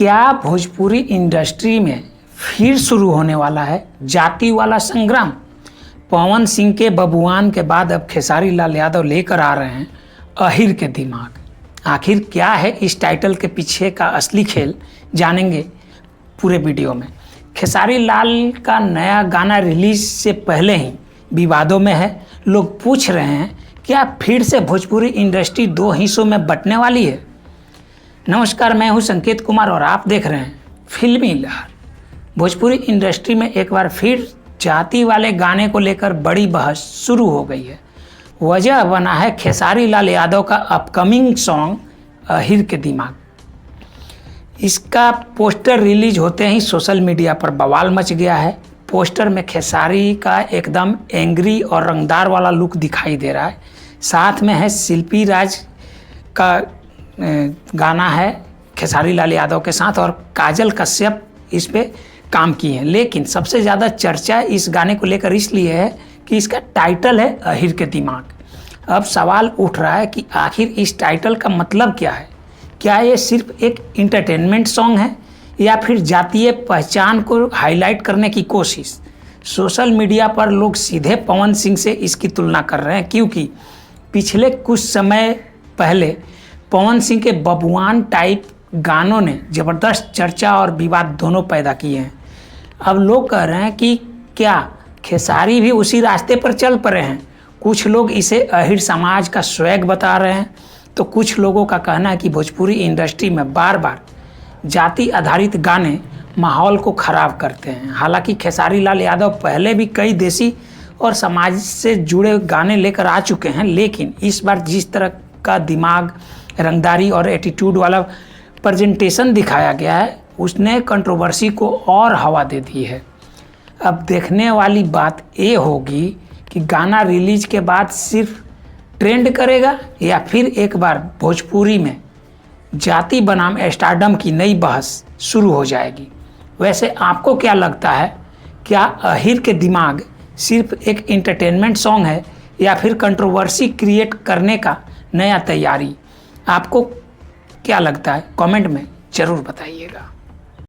क्या भोजपुरी इंडस्ट्री में फिर शुरू होने वाला है जाति वाला संग्राम? पवन सिंह के बबुआन के बाद अब खेसारी लाल यादव लेकर आ रहे हैं अहिर के दिमाग। आखिर क्या है इस टाइटल के पीछे का असली खेल, जानेंगे पूरे वीडियो में। खेसारी लाल का नया गाना रिलीज से पहले ही विवादों में है। लोग पूछ रहे हैं क्या फिर से भोजपुरी इंडस्ट्री दो हिस्सों में बंटने वाली है? नमस्कार, मैं हूं संकेत कुमार और आप देख रहे हैं फिल्मी लहर। भोजपुरी इंडस्ट्री में एक बार फिर जाति वाले गाने को लेकर बड़ी बहस शुरू हो गई है। वजह बना है खेसारी लाल यादव का अपकमिंग सॉन्ग अहिर के दिमाग। इसका पोस्टर रिलीज होते ही सोशल मीडिया पर बवाल मच गया है। पोस्टर में खेसारी का एकदम एंग्री और रंगदार वाला लुक दिखाई दे रहा है। साथ में है शिल्पी राज का गाना है खेसारी लाल यादव के साथ, और काजल कश्यप इस पे काम की है। लेकिन सबसे ज़्यादा चर्चा इस गाने को लेकर इसलिए है कि इसका टाइटल है अहिर के दिमाग। अब सवाल उठ रहा है कि आखिर इस टाइटल का मतलब क्या है? क्या ये सिर्फ एक इंटरटेनमेंट सॉन्ग है या फिर जातीय पहचान को हाईलाइट करने की कोशिश? सोशल मीडिया पर लोग सीधे पवन सिंह से इसकी तुलना कर रहे हैं, क्योंकि पिछले कुछ समय पहले पवन सिंह के बबुआन टाइप गानों ने ज़बरदस्त चर्चा और विवाद दोनों पैदा किए हैं। अब लोग कह रहे हैं कि क्या खेसारी भी उसी रास्ते पर चल पड़े हैं? कुछ लोग इसे अहिर समाज का स्वैग बता रहे हैं, तो कुछ लोगों का कहना है कि भोजपुरी इंडस्ट्री में बार बार जाति आधारित गाने माहौल को ख़राब करते हैं। हालांकि खेसारी लाल यादव पहले भी कई देसी और समाज से जुड़े गाने लेकर आ चुके हैं, लेकिन इस बार जिस तरह का दिमाग, रंगदारी और एटीट्यूड वाला प्रेजेंटेशन दिखाया गया है, उसने कंट्रोवर्सी को और हवा दे दी है। अब देखने वाली बात ये होगी कि गाना रिलीज के बाद सिर्फ ट्रेंड करेगा या फिर एक बार भोजपुरी में जाति बनाम स्टारडम की नई बहस शुरू हो जाएगी। वैसे आपको क्या लगता है, क्या अहिर के दिमाग सिर्फ एक इंटरटेनमेंट सॉन्ग है या फिर कंट्रोवर्सी क्रिएट करने का नया तैयारी? आपको क्या लगता है? कमेंट में ज़रूर बताइएगा।